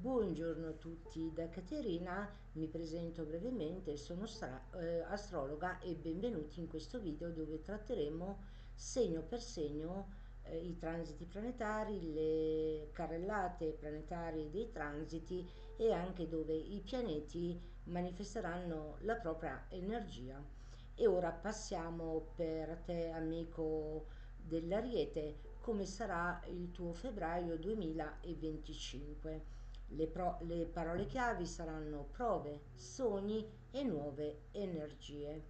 Buongiorno a tutti, da Caterina mi presento brevemente, sono astrologa e benvenuti in questo video dove tratteremo segno per segno i transiti planetari, le carrellate planetarie dei transiti e anche dove i pianeti manifesteranno la propria energia. E ora passiamo per te, amico dell'Ariete, come sarà il tuo febbraio 2025. Le parole chiavi saranno prove, sogni e nuove energie.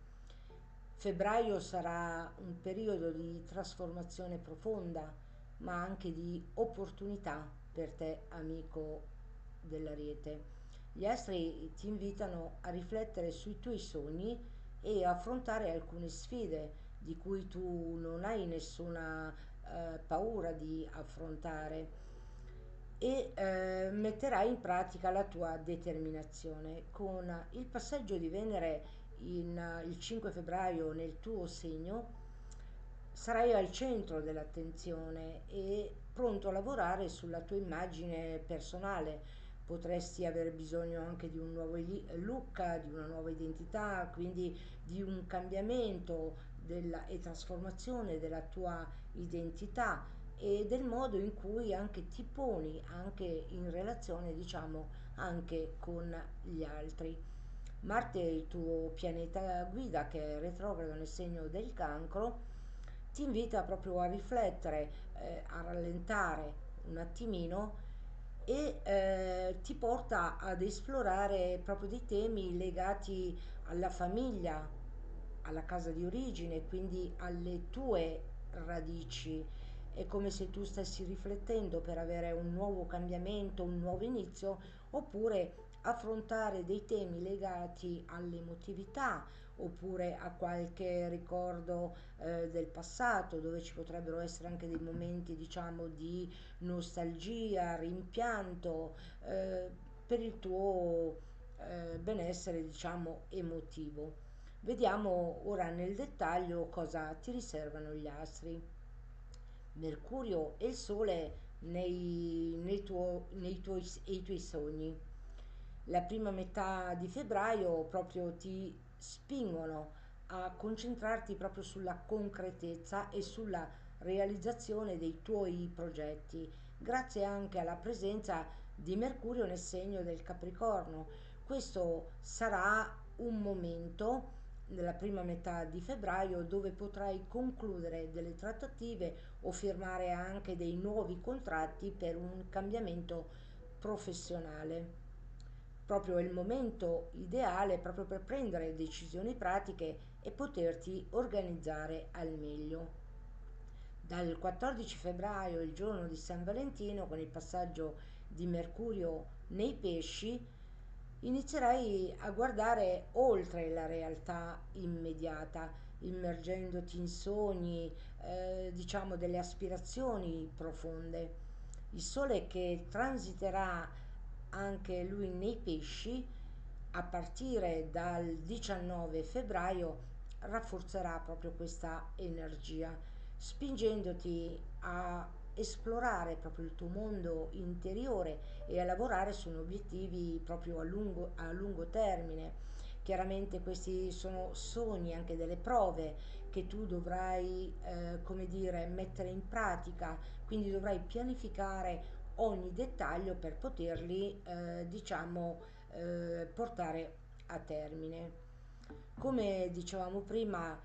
Febbraio sarà un periodo di trasformazione profonda, ma anche di opportunità per te, amico dell'Ariete. Gli astri ti invitano a riflettere sui tuoi sogni e affrontare alcune sfide di cui tu non hai nessuna paura di affrontare e metterai in pratica la tua determinazione. Con il passaggio di Venere il 5 febbraio nel tuo segno sarai al centro dell'attenzione e pronto a lavorare sulla tua immagine personale. Potresti avere bisogno anche di un nuovo look, di una nuova identità, quindi di un cambiamento e trasformazione della tua identità e del modo in cui anche ti poni anche in relazione, diciamo, anche con gli altri. Marte, il tuo pianeta guida che è retrogrado nel segno del Cancro, ti invita proprio a riflettere, a rallentare un attimino e ti porta ad esplorare proprio dei temi legati alla famiglia, alla casa di origine, quindi alle tue radici. È come se tu stessi riflettendo per avere un nuovo cambiamento, un nuovo inizio, oppure affrontare dei temi legati all'emotività, oppure a qualche ricordo del passato, dove ci potrebbero essere anche dei momenti, diciamo, di nostalgia, rimpianto per il tuo benessere, diciamo, emotivo. Vediamo ora nel dettaglio cosa ti riservano gli astri. Mercurio e il Sole nei tuoi sogni. La prima metà di febbraio proprio ti spingono a concentrarti proprio sulla concretezza e sulla realizzazione dei tuoi progetti, grazie anche alla presenza di Mercurio nel segno del Capricorno. Questo sarà un momento nella prima metà di febbraio dove potrai concludere delle trattative o firmare anche dei nuovi contratti per un cambiamento professionale. Proprio è il momento ideale proprio per prendere decisioni pratiche e poterti organizzare al meglio. Dal 14 febbraio, il giorno di San Valentino, con il passaggio di Mercurio nei pesci, inizierai a guardare oltre la realtà immediata, immergendoti in sogni, diciamo delle aspirazioni profonde. Il sole che transiterà anche lui nei pesci a partire dal 19 febbraio rafforzerà proprio questa energia, spingendoti a esplorare proprio il tuo mondo interiore e a lavorare su obiettivi proprio a lungo termine. Chiaramente questi sono sogni, anche delle prove che tu dovrai, come dire, mettere in pratica, quindi dovrai pianificare ogni dettaglio per poterli, diciamo, portare a termine. Come dicevamo prima,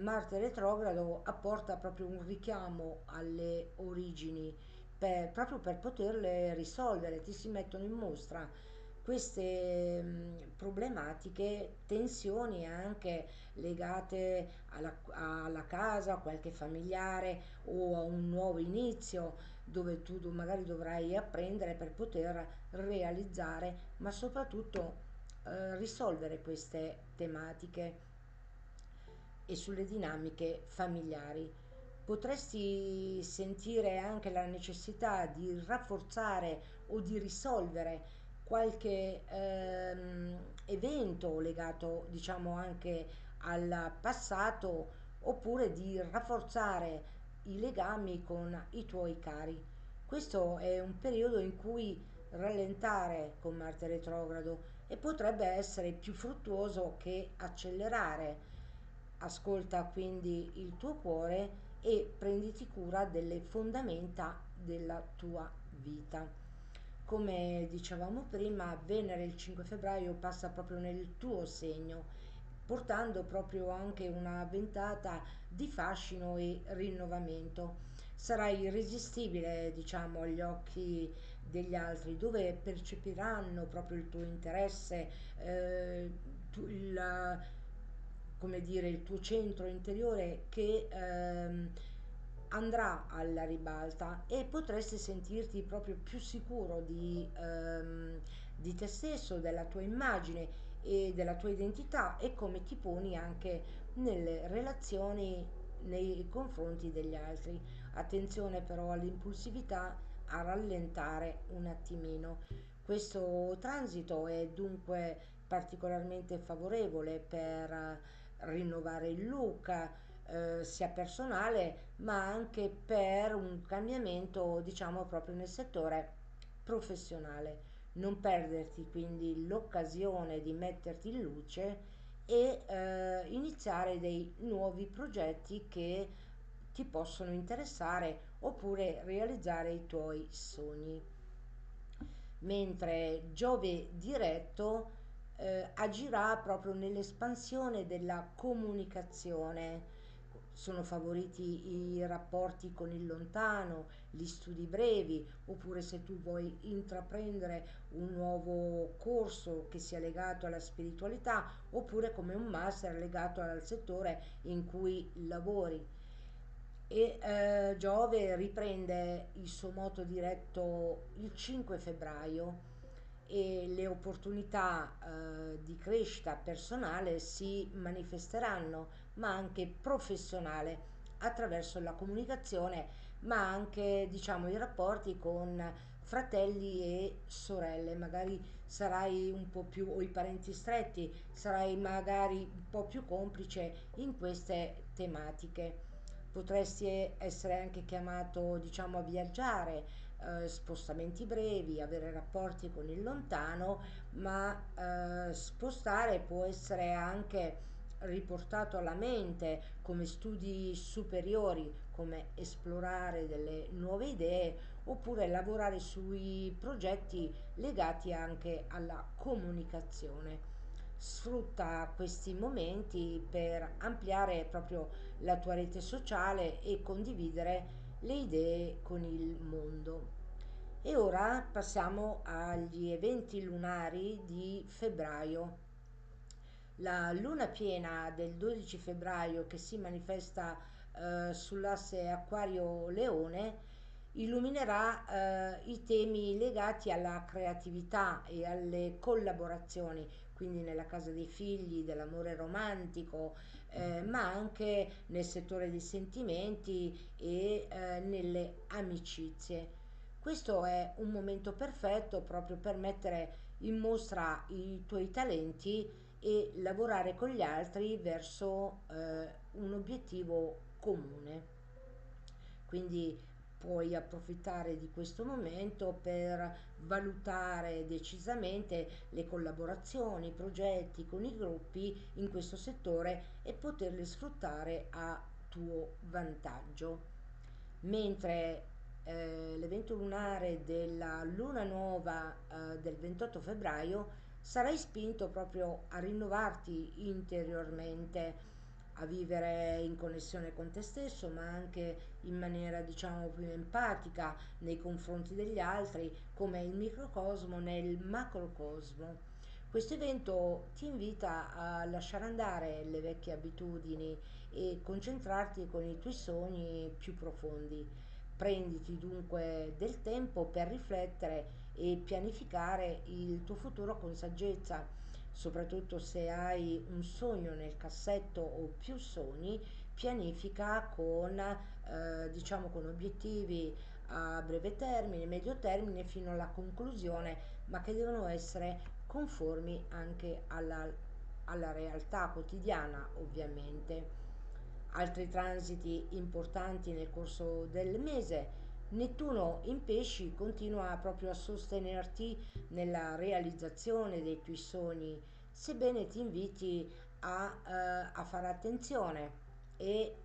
Marte retrogrado apporta proprio un richiamo alle origini, proprio per poterle risolvere, ti si mettono in mostra queste problematiche, tensioni anche legate alla casa, a qualche familiare o a un nuovo inizio dove tu magari dovrai apprendere per poter realizzare, ma soprattutto risolvere queste tematiche e sulle dinamiche familiari. Potresti sentire anche la necessità di rafforzare o di risolvere qualche evento legato, diciamo, anche al passato, oppure di rafforzare i legami con i tuoi cari. Questo è un periodo in cui rallentare con Marte retrogrado e potrebbe essere più fruttuoso che accelerare. Ascolta quindi il tuo cuore e prenditi cura delle fondamenta della tua vita. Come dicevamo prima, Venere il 5 febbraio passa proprio nel tuo segno, portando proprio anche una ventata di fascino e rinnovamento. Sarai irresistibile, diciamo, agli occhi degli altri, dove percepiranno proprio il tuo interesse, il, come dire, il tuo centro interiore che andrà alla ribalta e potresti sentirti proprio più sicuro di te stesso, della tua immagine e della tua identità e come ti poni anche nelle relazioni nei confronti degli altri. Attenzione però all'impulsività, a rallentare un attimino. Questo transito è dunque particolarmente favorevole per rinnovare il look, sia personale ma anche per un cambiamento, diciamo, proprio nel settore professionale. Non perderti quindi l'occasione di metterti in luce e iniziare dei nuovi progetti che ti possono interessare oppure realizzare i tuoi sogni. Mentre Giove diretto agirà proprio nell'espansione della comunicazione. Sono favoriti i rapporti con il lontano, gli studi brevi, oppure se tu vuoi intraprendere un nuovo corso che sia legato alla spiritualità, oppure come un master legato al settore in cui lavori. E Giove riprende il suo moto diretto il 5 febbraio e le opportunità di crescita personale si manifesteranno, ma anche professionale attraverso la comunicazione, ma anche diciamo i rapporti con fratelli e sorelle. Magari sarai un po' più, o i parenti stretti, sarai magari un po' più complice in queste tematiche. Potresti essere anche chiamato, diciamo, a viaggiare, spostamenti brevi, avere rapporti con il lontano, ma spostare può essere anche riportato alla mente come studi superiori, come esplorare delle nuove idee oppure lavorare sui progetti legati anche alla comunicazione. Sfrutta questi momenti per ampliare proprio la tua rete sociale e condividere le idee con il mondo. E ora passiamo agli eventi lunari di febbraio. La luna piena del 12 febbraio che si manifesta sull'asse Aquario-Leone illuminerà i temi legati alla creatività e alle collaborazioni, quindi nella casa dei figli, dell'amore romantico, ma anche nel settore dei sentimenti e nelle amicizie. Questo è un momento perfetto proprio per mettere in mostra i tuoi talenti e lavorare con gli altri verso un obiettivo comune. Quindi puoi approfittare di questo momento per valutare decisamente le collaborazioni, i progetti con i gruppi in questo settore e poterli sfruttare a tuo vantaggio. Mentre l'evento lunare della luna nuova del 28 febbraio sarai spinto proprio a rinnovarti interiormente, a vivere in connessione con te stesso, ma anche in maniera diciamo più empatica nei confronti degli altri, come il microcosmo nel macrocosmo. Questo evento ti invita a lasciare andare le vecchie abitudini e concentrarti con i tuoi sogni più profondi. Prenditi dunque del tempo per riflettere e pianificare il tuo futuro con saggezza, soprattutto se hai un sogno nel cassetto o più sogni, pianifica con, diciamo, con obiettivi a breve termine, medio termine fino alla conclusione, ma che devono essere conformi anche alla realtà quotidiana, ovviamente. Altri transiti importanti nel corso del mese Nettuno in pesci continua proprio a sostenerti nella realizzazione dei tuoi sogni, sebbene ti inviti a fare attenzione e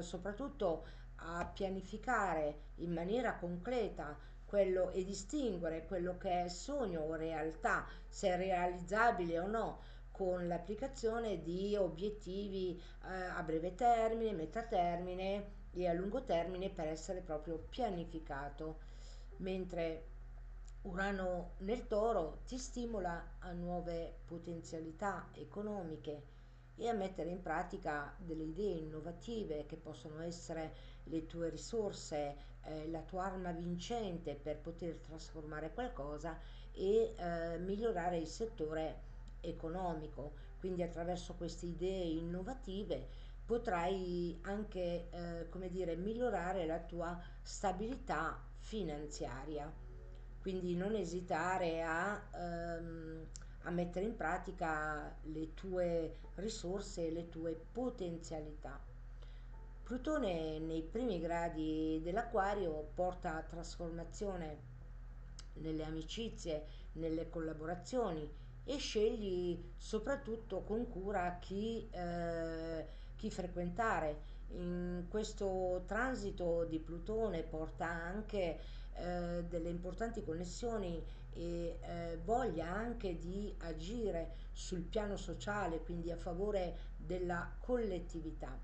soprattutto a pianificare in maniera concreta quello e distinguere quello che è sogno o realtà, se è realizzabile o no, con l'applicazione di obiettivi a breve termine, medio termine e a lungo termine per essere proprio pianificato, mentre Urano nel Toro ti stimola a nuove potenzialità economiche e a mettere in pratica delle idee innovative che possono essere le tue risorse, la tua arma vincente per poter trasformare qualcosa e migliorare il settore economico. Quindi attraverso queste idee innovative potrai anche, come dire, migliorare la tua stabilità finanziaria. Quindi non esitare a mettere in pratica le tue risorse e le tue potenzialità. Plutone nei primi gradi dell'Aquario porta a trasformazione nelle amicizie, nelle collaborazioni e scegli soprattutto con cura chi frequentare. In questo transito di Plutone porta anche delle importanti connessioni e voglia anche di agire sul piano sociale, quindi a favore della collettività,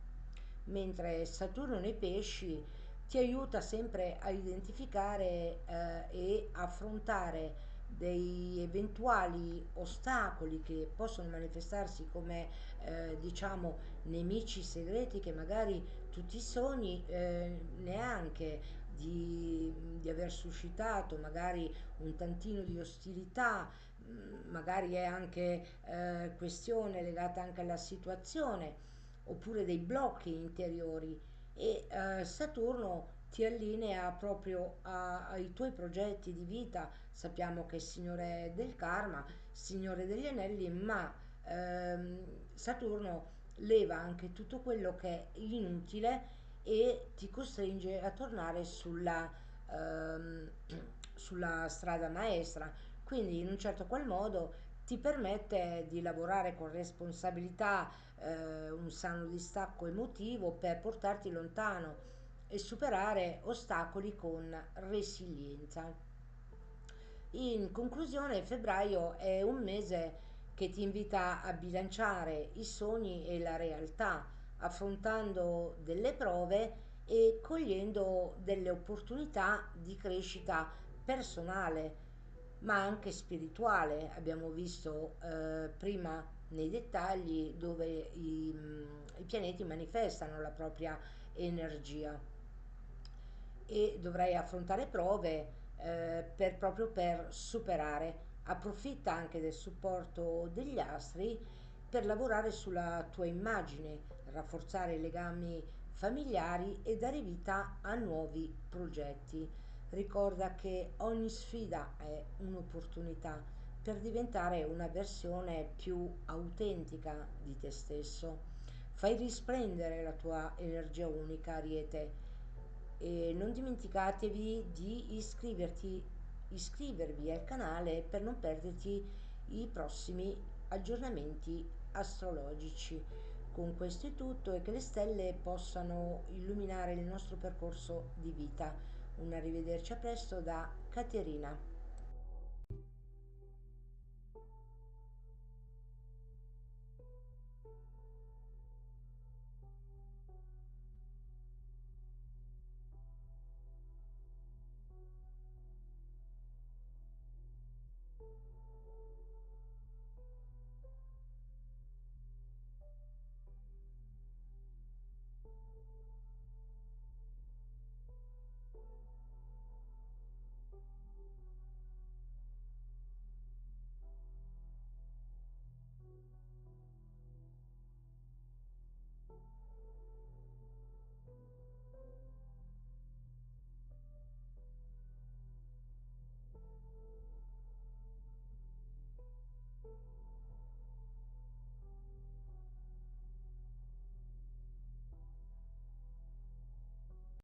mentre Saturno nei pesci ti aiuta sempre a identificare e affrontare dei eventuali ostacoli che possono manifestarsi come diciamo nemici segreti che magari tu ti sogni neanche di aver suscitato magari un tantino di ostilità, magari è anche questione legata anche alla situazione oppure dei blocchi interiori e Saturno ti allinea proprio ai tuoi progetti di vita. Sappiamo che è il signore del karma, signore degli anelli, ma Saturno leva anche tutto quello che è inutile e ti costringe a tornare ehm, sulla strada maestra. Quindi in un certo qual modo ti permette di lavorare con responsabilità, un sano distacco emotivo per portarti lontano e superare ostacoli con resilienza. In conclusione, febbraio è un mese che ti invita a bilanciare i sogni e la realtà, affrontando delle prove e cogliendo delle opportunità di crescita personale, ma anche spirituale. Abbiamo visto prima nei dettagli dove i pianeti manifestano la propria energia e dovrai affrontare prove proprio per superare. Approfitta anche del supporto degli astri per lavorare sulla tua immagine, rafforzare i legami familiari e dare vita a nuovi progetti. Ricorda che ogni sfida è un'opportunità per diventare una versione più autentica di te stesso. Fai risplendere la tua energia unica, Ariete, e non dimenticatevi di iscrivervi al canale per non perderti i prossimi aggiornamenti astrologici. Con questo è tutto e che le stelle possano illuminare il nostro percorso di vita. Un arrivederci a presto da Caterina.